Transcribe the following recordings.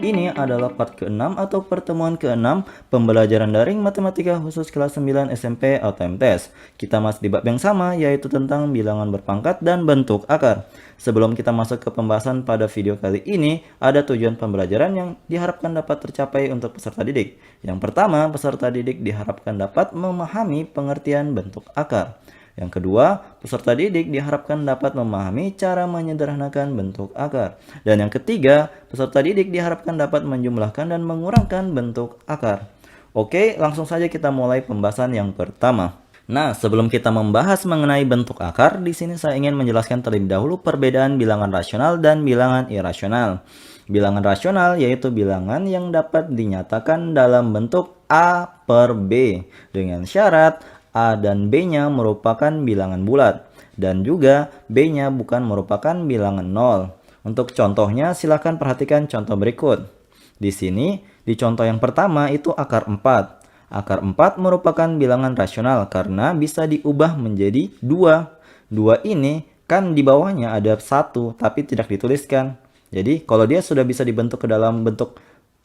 ini adalah part ke-6 atau pertemuan ke-6 pembelajaran daring matematika khusus kelas 9 SMP atau MTS. Kita masih di bab yang sama, yaitu tentang bilangan berpangkat dan bentuk akar. Sebelum kita masuk ke pembahasan pada video kali ini, ada tujuan pembelajaran yang diharapkan dapat tercapai untuk peserta didik. Yang pertama, peserta didik diharapkan dapat memahami pengertian bentuk akar. Yang kedua, peserta didik diharapkan dapat memahami cara menyederhanakan bentuk akar. Dan yang ketiga, peserta didik diharapkan dapat menjumlahkan dan mengurangkan bentuk akar. Oke, langsung saja kita mulai pembahasan yang pertama. Nah, sebelum kita membahas mengenai bentuk akar, di sini saya ingin menjelaskan terlebih dahulu perbedaan bilangan rasional dan bilangan irasional. Bilangan rasional yaitu bilangan yang dapat dinyatakan dalam bentuk A per B dengan syarat A dan B-nya merupakan bilangan bulat dan juga B-nya bukan merupakan bilangan 0. Untuk contohnya silakan perhatikan contoh berikut. Di sini, di contoh yang pertama itu akar 4. Akar 4 merupakan bilangan rasional karena bisa diubah menjadi 2. 2 ini kan di bawahnya ada 1 tapi tidak dituliskan. Jadi kalau dia sudah bisa dibentuk ke dalam bentuk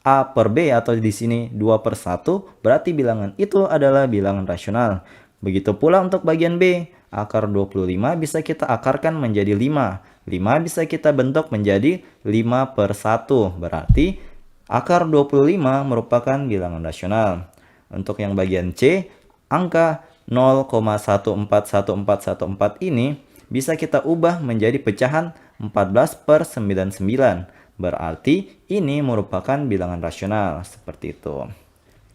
A per B atau di sini 2 per 1, berarti bilangan itu adalah bilangan rasional. Begitu pula untuk bagian B, akar 25 bisa kita akarkan menjadi 5. 5 bisa kita bentuk menjadi 5 per 1, berarti akar 25 merupakan bilangan rasional. Untuk yang bagian C, angka 0,141414 ini bisa kita ubah menjadi pecahan 14 per 99. Berarti ini merupakan bilangan rasional, seperti itu.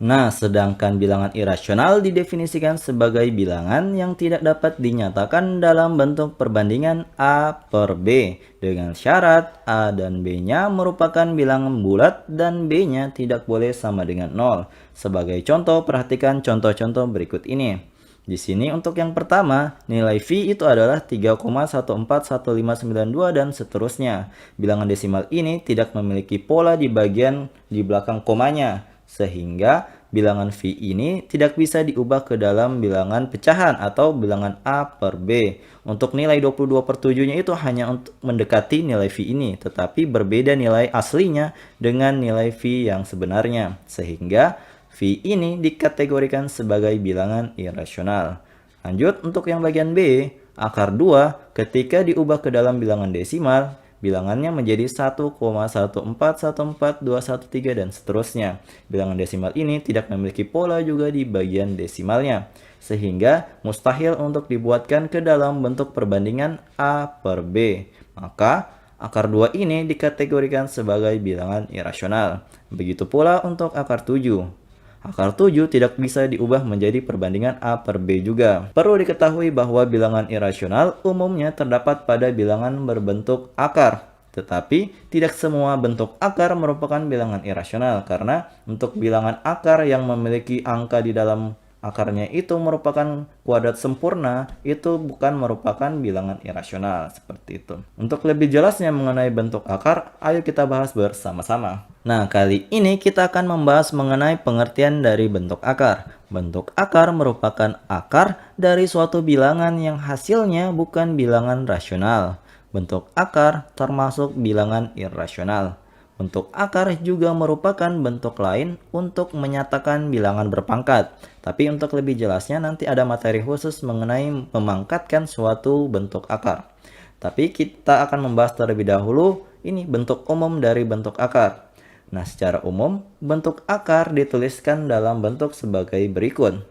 Nah, sedangkan bilangan irasional didefinisikan sebagai bilangan yang tidak dapat dinyatakan dalam bentuk perbandingan A per B dengan syarat A dan B-nya merupakan bilangan bulat dan B-nya tidak boleh sama dengan 0. Sebagai contoh, perhatikan contoh-contoh berikut ini. Di sini untuk yang pertama, nilai V itu adalah 3,141592 dan seterusnya. Bilangan desimal ini tidak memiliki pola di bagian di belakang komanya, sehingga bilangan V ini tidak bisa diubah ke dalam bilangan pecahan atau bilangan A per B. Untuk nilai 22 per 7-nya itu hanya untuk mendekati nilai V ini, tetapi berbeda nilai aslinya dengan nilai V yang sebenarnya, sehingga V ini dikategorikan sebagai bilangan irasional. Lanjut untuk yang bagian B, akar 2 ketika diubah ke dalam bilangan desimal, bilangannya menjadi 1,1414213 dan seterusnya. Bilangan desimal ini tidak memiliki pola juga di bagian desimalnya, sehingga mustahil untuk dibuatkan ke dalam bentuk perbandingan A per B. Maka akar 2 ini dikategorikan sebagai bilangan irasional. Begitu pula untuk akar 7. Akar 7 tidak bisa diubah menjadi perbandingan A per B juga. Perlu diketahui bahwa bilangan irasional umumnya terdapat pada bilangan berbentuk akar. Tetapi tidak semua bentuk akar merupakan bilangan irasional karena untuk bilangan akar yang memiliki angka di dalam akarnya itu merupakan kuadrat sempurna, itu bukan merupakan bilangan irasional, seperti itu. Untuk lebih jelasnya mengenai bentuk akar, ayo kita bahas bersama-sama. Nah, kali ini kita akan membahas mengenai pengertian dari bentuk akar. Bentuk akar merupakan akar dari suatu bilangan yang hasilnya bukan bilangan rasional. Bentuk akar termasuk bilangan irasional. Bentuk akar juga merupakan bentuk lain untuk menyatakan bilangan berpangkat. Tapi untuk lebih jelasnya nanti ada materi khusus mengenai memangkatkan suatu bentuk akar. Tapi kita akan membahas terlebih dahulu ini bentuk umum dari bentuk akar. Nah, secara umum bentuk akar dituliskan dalam bentuk sebagai berikut.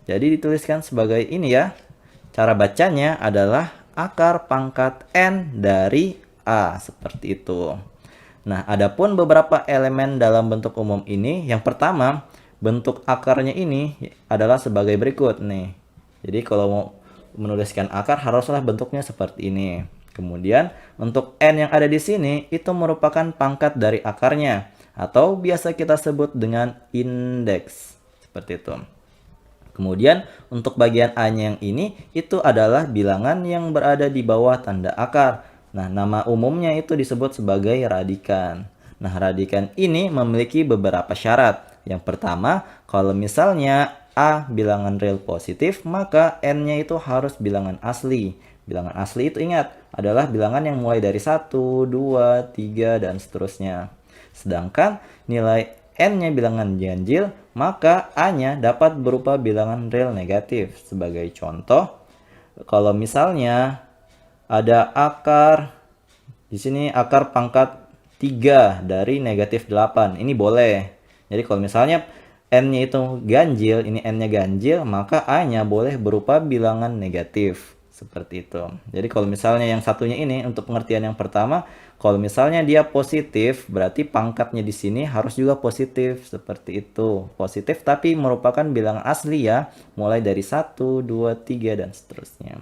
Jadi dituliskan sebagai ini ya. Cara bacanya adalah akar pangkat N dari A, seperti itu. Nah, adapun beberapa elemen dalam bentuk umum ini, yang pertama, bentuk akarnya ini adalah sebagai berikut nih. Jadi kalau mau menuliskan akar haruslah bentuknya seperti ini. Kemudian untuk N yang ada di sini itu merupakan pangkat dari akarnya atau biasa kita sebut dengan indeks. Seperti itu. Kemudian untuk bagian A-nya yang ini itu adalah bilangan yang berada di bawah tanda akar. Nah, nama umumnya itu disebut sebagai radikan. Nah, radikan ini memiliki beberapa syarat. Yang pertama, kalau misalnya A bilangan real positif, maka N-nya itu harus bilangan asli. Bilangan asli itu ingat, adalah bilangan yang mulai dari 1, 2, 3, dan seterusnya. Sedangkan nilai n-nya bilangan ganjil, maka a-nya dapat berupa bilangan real negatif. Sebagai contoh, kalau misalnya ada akar di sini akar pangkat 3 dari negatif 8, ini boleh. Jadi kalau misalnya n-nya itu ganjil, ini n-nya ganjil, maka a-nya boleh berupa bilangan negatif. Seperti itu. Jadi kalau misalnya yang satunya ini, untuk pengertian yang pertama, kalau misalnya dia positif, berarti pangkatnya di sini harus juga positif. Seperti itu. Positif tapi merupakan bilangan asli ya, mulai dari 1, 2, 3, dan seterusnya.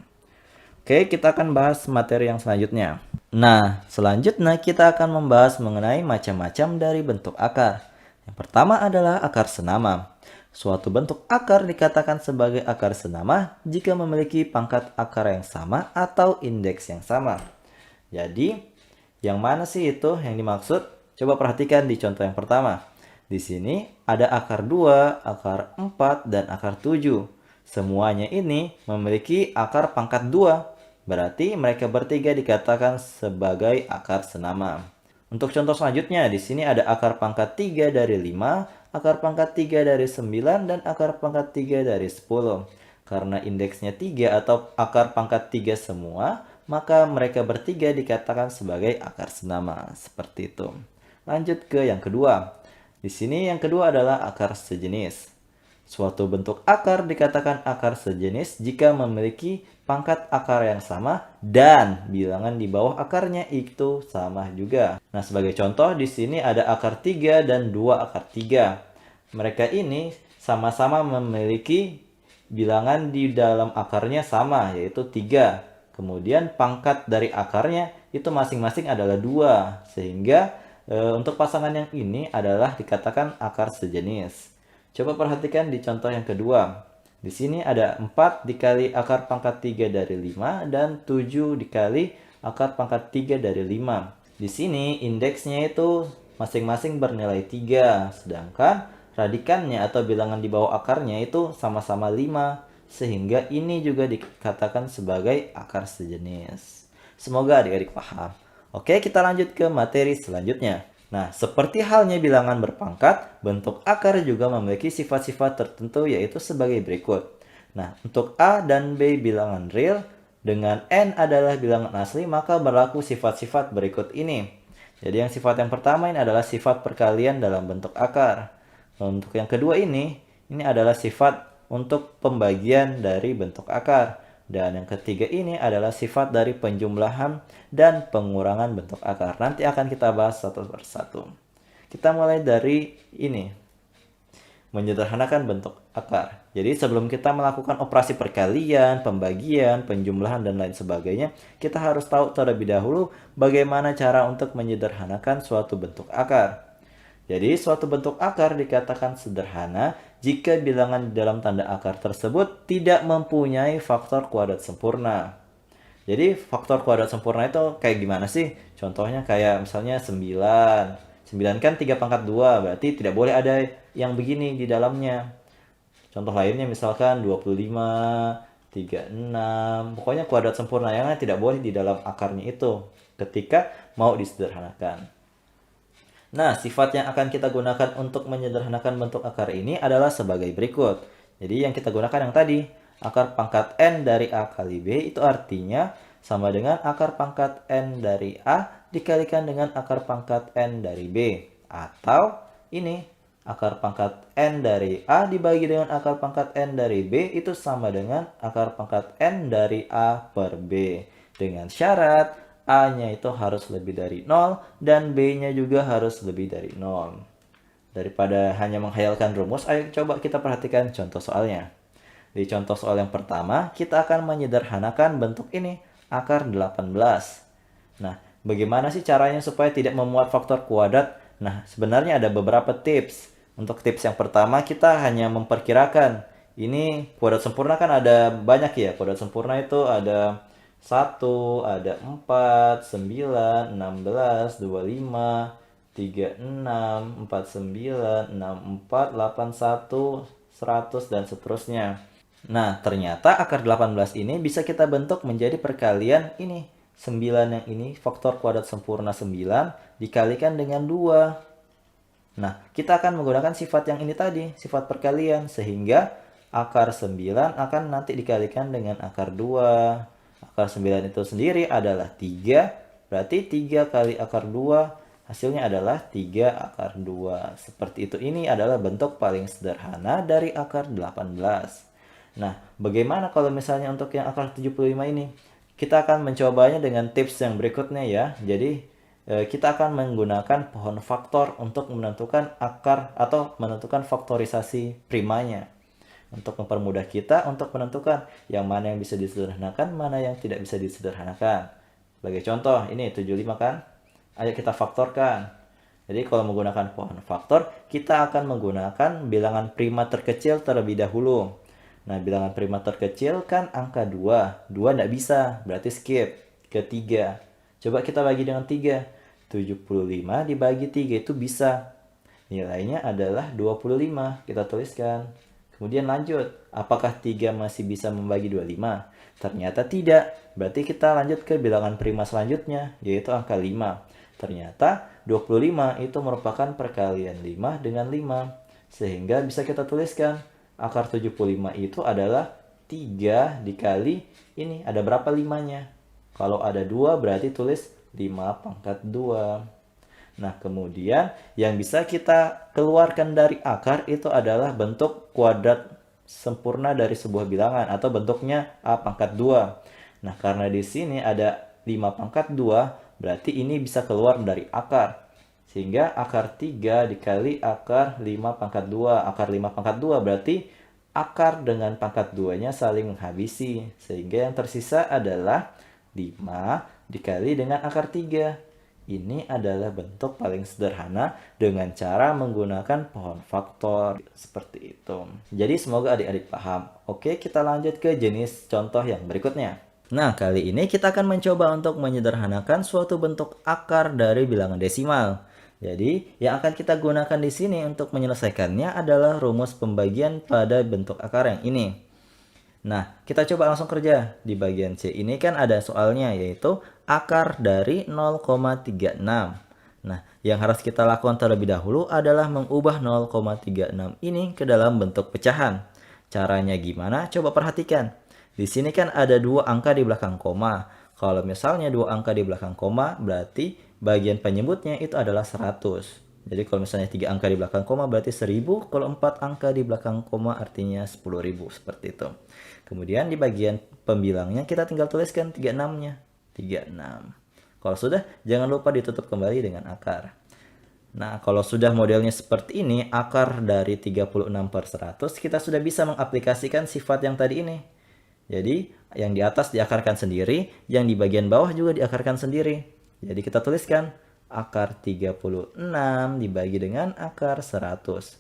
Oke, kita akan bahas materi yang selanjutnya. Nah, selanjutnya kita akan membahas mengenai macam-macam dari bentuk akar. Yang pertama adalah akar senama. Suatu bentuk akar dikatakan sebagai akar senama jika memiliki pangkat akar yang sama atau indeks yang sama. Jadi, yang mana sih itu yang dimaksud? Coba perhatikan di contoh yang pertama. Di sini ada akar 2, akar 4, dan akar 7. Semuanya ini memiliki akar pangkat 2. Berarti mereka bertiga dikatakan sebagai akar senama. Untuk contoh selanjutnya, di sini ada akar pangkat 3 dari 5, akar pangkat 3 dari 9, dan akar pangkat 3 dari 10. Karena indeksnya 3 atau akar pangkat 3 semua, maka mereka bertiga dikatakan sebagai akar senama. Seperti itu. Lanjut ke yang kedua. Di sini yang kedua adalah akar sejenis. Suatu bentuk akar dikatakan akar sejenis jika memiliki pangkat akar yang sama dan bilangan di bawah akarnya itu sama juga. Nah, sebagai contoh di sini ada akar 3 dan 2 akar 3. Mereka ini sama-sama memiliki bilangan di dalam akarnya sama, yaitu 3. Kemudian pangkat dari akarnya itu masing-masing adalah 2. Sehingga untuk pasangan yang ini adalah dikatakan akar sejenis. Coba perhatikan di contoh yang kedua. Di sini ada 4 dikali akar pangkat 3 dari 5 dan 7 dikali akar pangkat 3 dari 5. Di sini indeksnya itu masing-masing bernilai 3, sedangkan radikannya atau bilangan di bawah akarnya itu sama-sama 5, sehingga ini juga dikatakan sebagai akar sejenis. Semoga adik-adik paham. Oke, kita lanjut ke materi selanjutnya. Nah, seperti halnya bilangan berpangkat, bentuk akar juga memiliki sifat-sifat tertentu yaitu sebagai berikut. Nah, untuk A dan B bilangan real, dengan N adalah bilangan asli, maka berlaku sifat-sifat berikut ini. Jadi yang sifat yang pertama ini adalah sifat perkalian dalam bentuk akar. Untuk yang kedua ini adalah sifat untuk pembagian dari bentuk akar. Dan yang ketiga ini adalah sifat dari penjumlahan dan pengurangan bentuk akar. Nanti akan kita bahas satu persatu. Kita mulai dari ini, menyederhanakan bentuk akar. Jadi sebelum kita melakukan operasi perkalian, pembagian, penjumlahan, dan lain sebagainya, kita harus tahu terlebih dahulu bagaimana cara untuk menyederhanakan suatu bentuk akar. Jadi suatu bentuk akar dikatakan sederhana jika bilangan di dalam tanda akar tersebut tidak mempunyai faktor kuadrat sempurna. Jadi faktor kuadrat sempurna itu kayak gimana sih? Contohnya kayak misalnya 9. 9 kan 3 pangkat 2, berarti tidak boleh ada yang begini di dalamnya. Contoh lainnya misalkan 25, 36. Pokoknya kuadrat sempurna yang tidak boleh di dalam akarnya itu ketika mau disederhanakan. Nah, sifat yang akan kita gunakan untuk menyederhanakan bentuk akar ini adalah sebagai berikut. Jadi yang kita gunakan yang tadi, akar pangkat N dari A kali B itu artinya sama dengan akar pangkat N dari A dikalikan dengan akar pangkat N dari B. Atau ini, akar pangkat N dari A dibagi dengan akar pangkat N dari B itu sama dengan akar pangkat N dari A per B. Dengan syarat A-nya itu harus lebih dari 0 dan B-nya juga harus lebih dari 0. Daripada hanya menghayalkan rumus, ayo coba kita perhatikan contoh soalnya. Di contoh soal yang pertama, kita akan menyederhanakan bentuk ini, akar 18. Nah, bagaimana sih caranya supaya tidak memuat faktor kuadrat? Nah, sebenarnya ada beberapa tips. Untuk tips yang pertama, kita hanya memperkirakan. Ini kuadrat sempurna kan ada banyak ya. Kuadrat sempurna itu ada 1, ada 4, 9, 16, 25, 36, 49, 64, 81, 100, dan seterusnya. Nah, ternyata akar 18 ini bisa kita bentuk menjadi perkalian ini. 9 yang ini, faktor kuadrat sempurna 9, dikalikan dengan 2. Nah, kita akan menggunakan sifat yang ini tadi, sifat perkalian, sehingga akar 9 akan nanti dikalikan dengan akar 2. Akar 9 itu sendiri adalah 3, berarti 3 kali akar 2, hasilnya adalah 3 akar 2. Seperti itu, ini adalah bentuk paling sederhana dari akar 18. Nah, bagaimana kalau misalnya untuk yang akar 75 ini? Kita akan mencobanya dengan tips yang berikutnya ya. Jadi, kita akan menggunakan pohon faktor untuk menentukan akar atau menentukan faktorisasi primanya. Untuk mempermudah kita untuk menentukan yang mana yang bisa disederhanakan, mana yang tidak bisa disederhanakan. Sebagai contoh, ini 75 kan? Ayo kita faktorkan. Jadi kalau menggunakan pohon faktor, kita akan menggunakan bilangan prima terkecil terlebih dahulu. Nah, bilangan prima terkecil kan angka 2. 2 tidak bisa, berarti skip. Ke 3. Coba kita bagi dengan 3. 75 dibagi 3 itu bisa. Nilainya adalah 25. Kita tuliskan. Kemudian lanjut. Apakah 3 masih bisa membagi 25? Ternyata tidak. Berarti kita lanjut ke bilangan prima selanjutnya, yaitu angka 5. Ternyata 25 itu merupakan perkalian 5 dengan 5. Sehingga bisa kita tuliskan. Akar 75 itu adalah 3 dikali ini. Ada berapa 5-nya? Kalau ada 2 berarti tulis 5 pangkat 2. Nah, kemudian yang bisa kita keluarkan dari akar itu adalah bentuk kuadrat sempurna dari sebuah bilangan atau bentuknya A pangkat 2. Nah, karena di sini ada 5 pangkat 2, berarti ini bisa keluar dari akar. Sehingga akar 3 dikali akar 5 pangkat 2. Akar 5 pangkat 2 berarti akar dengan pangkat 2-nya saling menghabisi. Sehingga yang tersisa adalah 5 dikali dengan akar 3. Ini adalah bentuk paling sederhana dengan cara menggunakan pohon faktor. Seperti itu. Jadi semoga adik-adik paham. Oke, kita lanjut ke jenis contoh yang berikutnya. Nah, kali ini kita akan mencoba untuk menyederhanakan suatu bentuk akar dari bilangan desimal. Jadi, yang akan kita gunakan di sini untuk menyelesaikannya adalah rumus pembagian pada bentuk akar yang ini. Nah, kita coba langsung kerja. Di bagian C ini kan ada soalnya, yaitu akar dari 0,36. Nah, yang harus kita lakukan terlebih dahulu adalah mengubah 0,36 ini ke dalam bentuk pecahan. Caranya gimana? Coba perhatikan. Di sini kan ada 2 angka di belakang koma. Kalau misalnya 2 angka di belakang koma, berarti bagian penyebutnya itu adalah 100. Jadi kalau misalnya 3 angka di belakang koma berarti 1000. Kalau 4 angka di belakang koma artinya 10.000. Seperti itu. Kemudian di bagian pembilangnya kita tinggal tuliskan 36-nya. 36. Kalau sudah, jangan lupa ditutup kembali dengan akar. Nah, kalau sudah modelnya seperti ini, akar dari 36/100, kita sudah bisa mengaplikasikan sifat yang tadi ini. Jadi, yang di atas diakarkan sendiri, yang di bagian bawah juga diakarkan sendiri. Jadi kita tuliskan akar 36 dibagi dengan akar 100.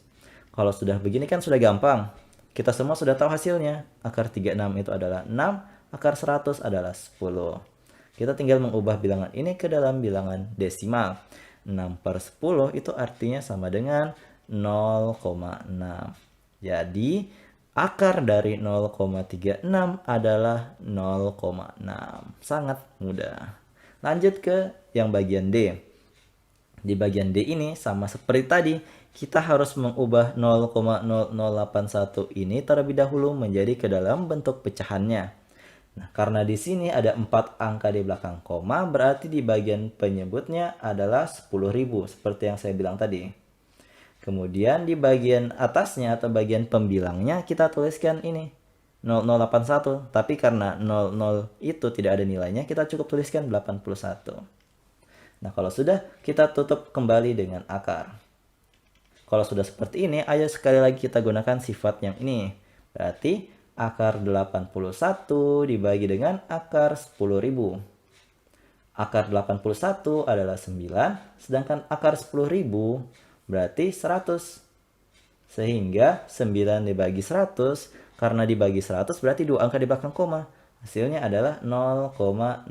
Kalau sudah begini kan sudah gampang. Kita semua sudah tahu hasilnya. Akar 36 itu adalah 6, akar 100 adalah 10. Kita tinggal mengubah bilangan ini ke dalam bilangan desimal. 6/10 itu artinya sama dengan 0,6. Jadi, akar dari 0,36 adalah 0,6. Sangat mudah. Lanjut ke yang bagian D. Di bagian D ini sama seperti tadi, kita harus mengubah 0,0081 ini terlebih dahulu menjadi ke dalam bentuk pecahannya. Nah, karena di sini ada 4 angka di belakang koma, berarti di bagian penyebutnya adalah 10.000, seperti yang saya bilang tadi. Kemudian di bagian atasnya atau bagian pembilangnya kita tuliskan ini. 0081, tapi karena 00 itu tidak ada nilainya, kita cukup tuliskan 81. Nah, kalau sudah, kita tutup kembali dengan akar. Kalau sudah seperti ini, ayo sekali lagi kita gunakan sifat yang ini. Berarti akar 81 dibagi dengan akar 10.000. Akar 81 adalah 9, sedangkan akar 10.000 berarti 100. Sehingga 9 dibagi 100, karena dibagi 100 berarti 2 angka di belakang koma. Hasilnya adalah 0,09.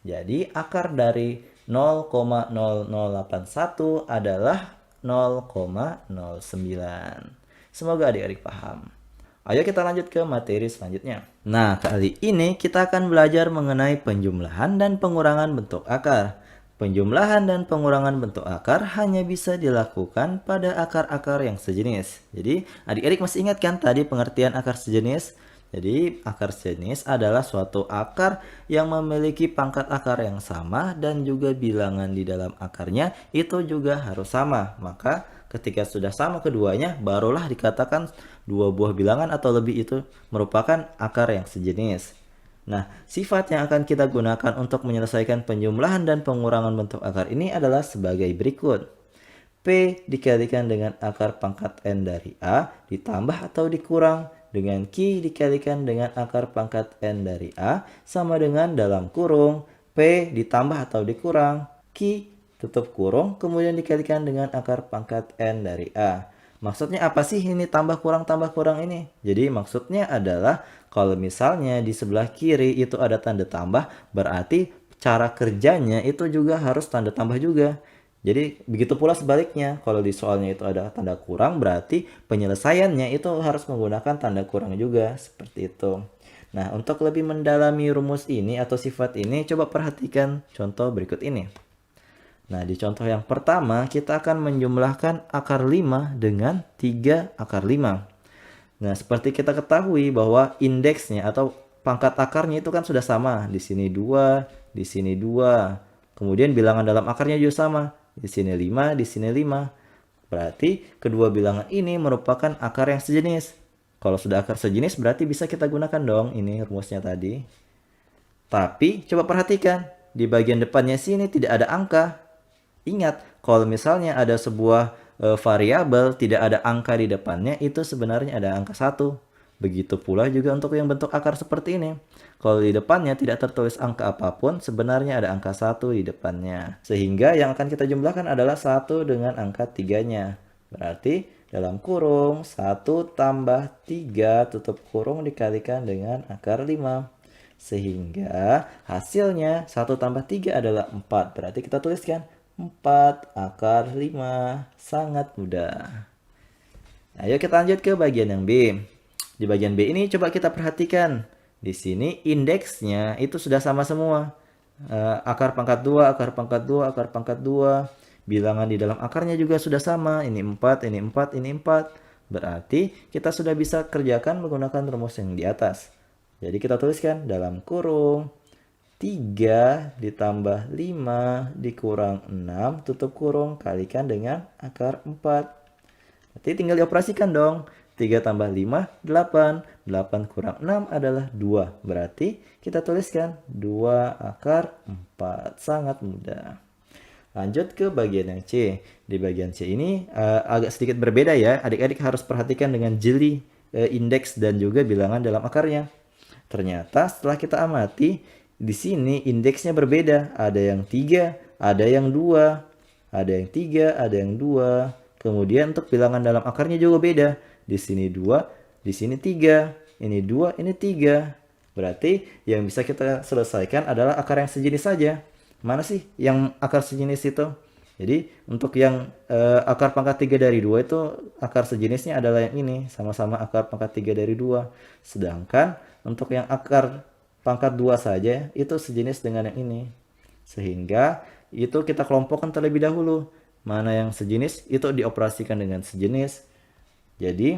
Jadi akar dari 0,0081 adalah 0,09. Semoga adik-adik paham. Ayo kita lanjut ke materi selanjutnya. Nah, kali ini kita akan belajar mengenai penjumlahan dan pengurangan bentuk akar. Penjumlahan dan pengurangan bentuk akar hanya bisa dilakukan pada akar-akar yang sejenis. Jadi, adik-adik masih ingat kan tadi pengertian akar sejenis? Jadi, akar sejenis adalah suatu akar yang memiliki pangkat akar yang sama dan juga bilangan di dalam akarnya itu juga harus sama. Maka, ketika sudah sama keduanya, barulah dikatakan dua buah bilangan atau lebih itu merupakan akar yang sejenis. Nah, sifat yang akan kita gunakan untuk menyelesaikan penjumlahan dan pengurangan bentuk akar ini adalah sebagai berikut. P dikalikan dengan akar pangkat N dari A ditambah atau dikurang dengan Q dikalikan dengan akar pangkat N dari A sama dengan dalam kurung P ditambah atau dikurang Q tutup kurung kemudian dikalikan dengan akar pangkat N dari A. Maksudnya apa sih ini tambah kurang ini? Jadi maksudnya adalah kalau misalnya di sebelah kiri itu ada tanda tambah, berarti cara kerjanya itu juga harus tanda tambah juga. Jadi begitu pula sebaliknya, kalau di soalnya itu ada tanda kurang, berarti penyelesaiannya itu harus menggunakan tanda kurang juga, seperti itu. Nah, untuk lebih mendalami rumus ini atau sifat ini, coba perhatikan contoh berikut ini. Nah, di contoh yang pertama, kita akan menjumlahkan akar 5 dengan 3 akar 5. Nah, seperti kita ketahui bahwa indeksnya atau pangkat akarnya itu kan sudah sama. Di sini 2, di sini 2. Kemudian bilangan dalam akarnya juga sama. Di sini 5, di sini 5. Berarti kedua bilangan ini merupakan akar yang sejenis. Kalau sudah akar sejenis berarti bisa kita gunakan dong ini rumusnya tadi. Tapi coba perhatikan, di bagian depannya sini tidak ada angka. Ingat, kalau misalnya ada sebuah variabel tidak ada angka di depannya, itu sebenarnya ada angka 1. Begitu pula juga untuk yang bentuk akar seperti ini. Kalau di depannya tidak tertulis angka apapun, sebenarnya ada angka 1 di depannya. Sehingga yang akan kita jumlahkan adalah 1 dengan angka 3-nya. Berarti dalam kurung 1 tambah 3 tutup kurung dikalikan dengan akar 5. Sehingga hasilnya 1 tambah 3 adalah 4. Berarti kita tuliskan 4 akar 5. Sangat mudah. Ayo kita lanjut ke bagian yang B. Di bagian B ini coba kita perhatikan. Di sini indeksnya itu sudah sama semua. Akar pangkat 2, akar pangkat 2, akar pangkat 2. Bilangan di dalam akarnya juga sudah sama. Ini 4, ini 4, ini 4. Berarti kita sudah bisa kerjakan menggunakan rumus yang di atas. Jadi kita tuliskan dalam kurung 3 ditambah 5 dikurang 6 tutup kurung kalikan dengan akar 4. Berarti tinggal dioperasikan dong. 3 tambah 5, 8. 8 kurang 6 adalah 2. Berarti kita tuliskan 2 akar 4. Sangat mudah. Lanjut ke bagian yang C. Di bagian C ini agak sedikit berbeda ya. Adik-adik harus perhatikan dengan jeli indeks dan juga bilangan dalam akarnya. Ternyata setelah kita amati, di sini indeksnya berbeda. Ada yang 3, ada yang 2, ada yang 3, ada yang 2. Kemudian untuk bilangan dalam akarnya juga beda. Di sini 2, di sini 3. Ini 2, ini 3. Berarti yang bisa kita selesaikan adalah akar yang sejenis saja. Mana sih yang akar sejenis itu? Jadi untuk yang akar pangkat 3 dari 2 itu akar sejenisnya adalah yang ini. Sama-sama akar pangkat 3 dari 2. Sedangkan untuk yang akar pangkat 2 saja itu sejenis dengan yang ini. Sehingga itu kita kelompokkan terlebih dahulu. Mana yang sejenis itu dioperasikan dengan sejenis. Jadi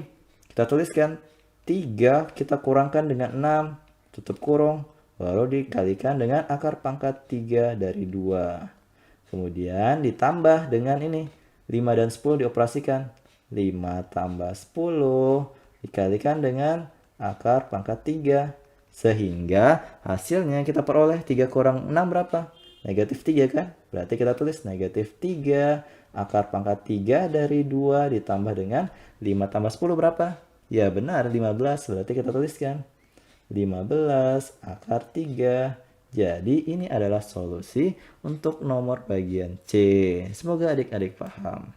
kita tuliskan 3 kita kurangkan dengan 6 tutup kurung. Lalu dikalikan dengan akar pangkat 3 dari 2. Kemudian ditambah dengan ini. 5 dan 10 dioperasikan. 5 tambah 10 dikalikan dengan akar pangkat 3. Sehingga hasilnya kita peroleh 3 kurang 6 berapa? Negatif 3 kan? Berarti kita tulis negatif 3 akar pangkat 3 dari 2 ditambah dengan 5 tambah 10 berapa? Ya benar 15. Berarti kita tuliskan 15 akar 3. Jadi ini adalah solusi untuk nomor bagian C. Semoga adik-adik paham.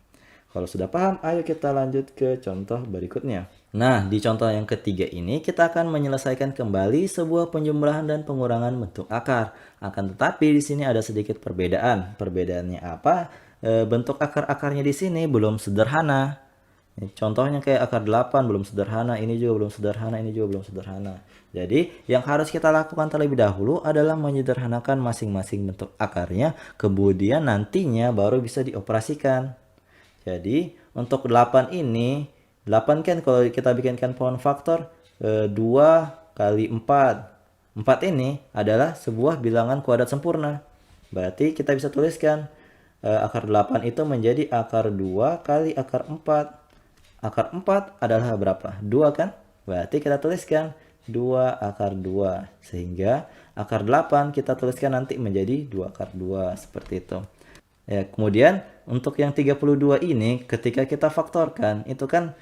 Kalau sudah paham, ayo kita lanjut ke contoh berikutnya. Nah, di contoh yang ketiga ini kita akan menyelesaikan kembali sebuah penjumlahan dan pengurangan bentuk akar. Akan tetapi di sini ada sedikit perbedaan. Perbedaannya apa? Bentuk akar-akarnya di sini belum sederhana. Contohnya kayak akar 8 belum sederhana, ini juga belum sederhana, ini juga belum sederhana. Jadi yang harus kita lakukan terlebih dahulu adalah menyederhanakan masing-masing bentuk akarnya, kemudian nantinya baru bisa dioperasikan. Jadi untuk 8 ini, 8 kan kalau kita bikinkan pohon faktor 2 kali 4. 4 ini adalah sebuah bilangan kuadrat sempurna. Berarti kita bisa tuliskan akar 8 itu menjadi akar 2 kali akar 4. Akar 4 adalah berapa? 2 kan? Berarti kita tuliskan 2 akar 2. Sehingga akar 8 kita tuliskan nanti menjadi 2 akar 2. Seperti itu. Ya, kemudian untuk yang 32 ini ketika kita faktorkan itu kan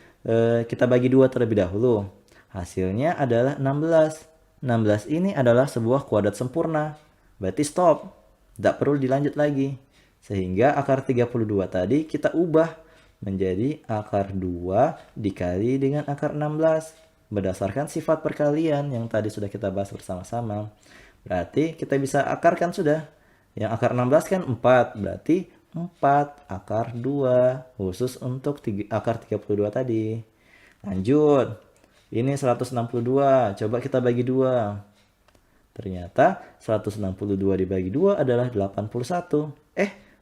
kita bagi 2 terlebih dahulu. Hasilnya adalah 16. 16 ini adalah sebuah kuadrat sempurna. Berarti stop. Tidak perlu dilanjut lagi. Sehingga akar 32 tadi kita ubah menjadi akar 2 dikali dengan akar 16 berdasarkan sifat perkalian yang tadi sudah kita bahas bersama-sama. Berarti kita bisa akarkan sudah. Yang akar 16 kan 4, berarti 4 akar 2 khusus untuk akar 32 tadi. Lanjut. Ini 162, coba kita bagi 2. Ternyata 162 dibagi 2 adalah 81.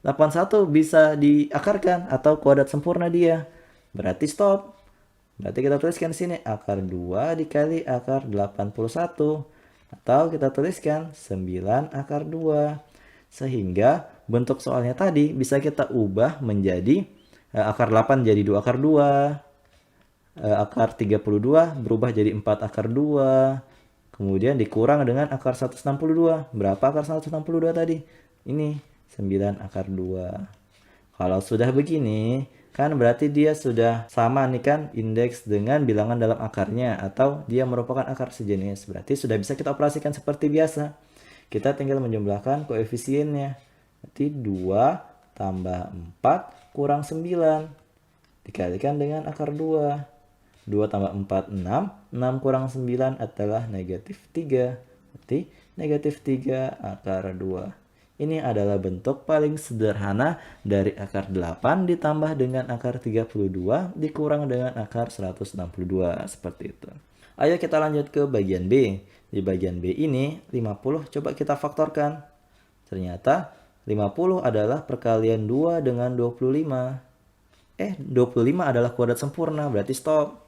81 bisa diakarkan atau kuadrat sempurna dia. Berarti stop. Berarti kita tuliskan di sini akar 2 dikali akar 81. Atau kita tuliskan 9 akar 2. Sehingga bentuk soalnya tadi bisa kita ubah menjadi akar 8 jadi 2 akar 2. Akar 32 berubah jadi 4 akar 2. Kemudian dikurang dengan akar 162. Berapa akar 162 tadi? Ini 9 akar 2. Kalau sudah begini, kan berarti dia sudah sama nih kan indeks dengan bilangan dalam akarnya atau dia merupakan akar sejenis. Berarti sudah bisa kita operasikan seperti biasa. Kita tinggal menjumlahkan koefisiennya. Berarti 2 tambah 4 kurang 9 dikalikan dengan akar 2. 2 tambah 4, 6. 6 kurang 9 adalah negatif 3. Berarti negatif 3 akar 2. Ini adalah bentuk paling sederhana dari akar 8 ditambah dengan akar 32 dikurang dengan akar 162. Seperti itu. Ayo kita lanjut ke bagian B. Di bagian B ini 50 coba kita faktorkan. Ternyata 50 adalah perkalian 2 dengan 25. 25 adalah kuadrat sempurna, berarti stop.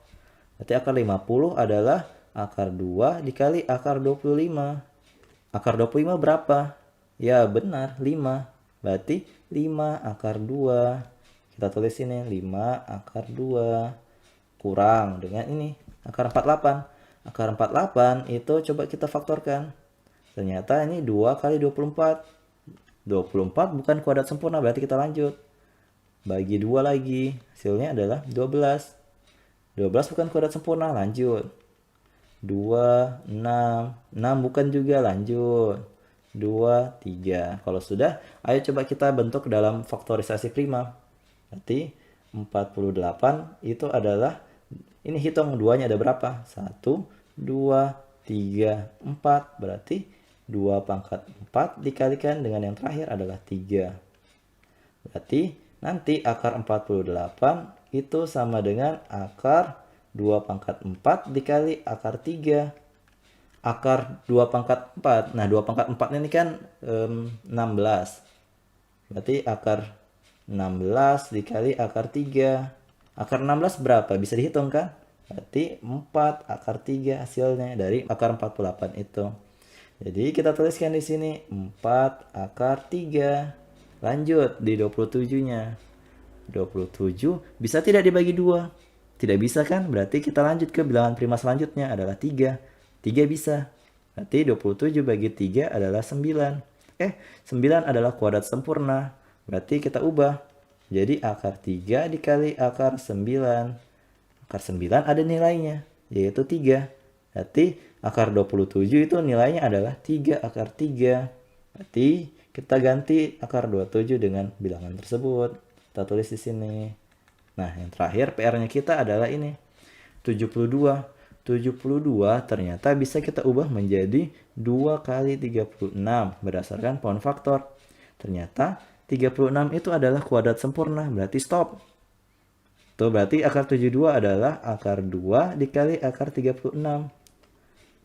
Berarti akar 50 adalah akar 2 dikali akar 25. Akar 25 berapa? Ya benar, 5. Berarti 5 akar 2. Kita tulis ini 5 akar 2. Kurang dengan ini, akar 48. Akar 48 itu coba kita faktorkan. Ternyata ini 2 kali 24. 24 bukan kuadrat sempurna, berarti kita lanjut. Bagi 2 lagi, hasilnya adalah 12. 12 bukan kuadrat sempurna, lanjut. 2, 6. 6 bukan juga, lanjut. 2, 3. Kalau sudah, ayo coba kita bentuk dalam faktorisasi prima. Berarti 48 itu adalah, ini hitung 2-nya ada berapa? 1, 2, 3, 4. Berarti 2 pangkat 4 dikalikan dengan yang terakhir adalah 3. Berarti nanti akar 48 itu sama dengan akar 2 pangkat 4 dikali akar 3. Akar 2 pangkat 4. Nah, 2 pangkat 4 ini kan 16. Berarti akar 16 dikali akar 3. Akar 16 berapa? Bisa dihitung kan? Berarti 4 akar 3 hasilnya dari akar 48 itu. Jadi kita tuliskan di sini 4 akar 3. Lanjut di 27-nya. 27 bisa tidak dibagi 2? Tidak bisa kan? Berarti kita lanjut ke bilangan prima selanjutnya adalah 3. 3 bisa. Berarti 27 bagi 3 adalah 9. 9 adalah kuadrat sempurna. Berarti kita ubah. Jadi akar 3 dikali akar 9. Akar 9 ada nilainya, yaitu 3. Berarti akar 27 itu nilainya adalah 3 akar 3. Berarti kita ganti akar 27 dengan bilangan tersebut. Kita tulis di sini. Nah, yang terakhir PR-nya kita adalah ini. 72. 72 ternyata bisa kita ubah menjadi 2 kali 36 berdasarkan pohon faktor. Ternyata 36 itu adalah kuadrat sempurna, berarti stop. Tuh berarti akar 72 adalah akar 2 dikali akar 36.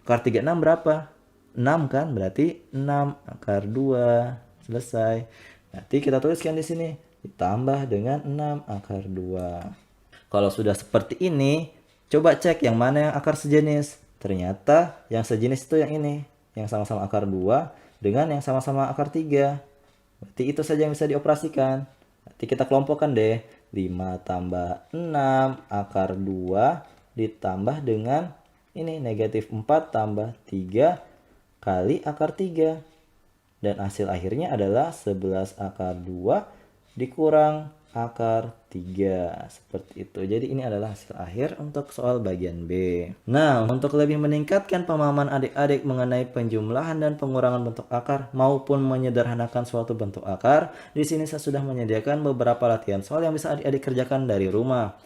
Akar 36 berapa? 6 kan? Berarti 6 akar 2. Selesai. Nanti kita tuliskan di sini. Ditambah dengan 6 akar 2. Kalau sudah seperti ini, coba cek yang mana yang akar sejenis. Ternyata yang sejenis itu yang ini. Yang sama-sama akar 2 dengan yang sama-sama akar 3. Berarti itu saja yang bisa dioperasikan. Nanti kita kelompokkan deh. 5 tambah 6 akar 2 ditambah dengan ini negatif 4 tambah 3 kali akar 3. Dan hasil akhirnya adalah 11 akar 2 dikurang akar 3. Seperti itu. Jadi ini adalah hasil akhir untuk soal bagian B. Nah, untuk lebih meningkatkan pemahaman adik-adik mengenai penjumlahan dan pengurangan bentuk akar maupun menyederhanakan suatu bentuk akar, di sini saya sudah menyediakan beberapa latihan soal yang bisa adik-adik kerjakan dari rumah.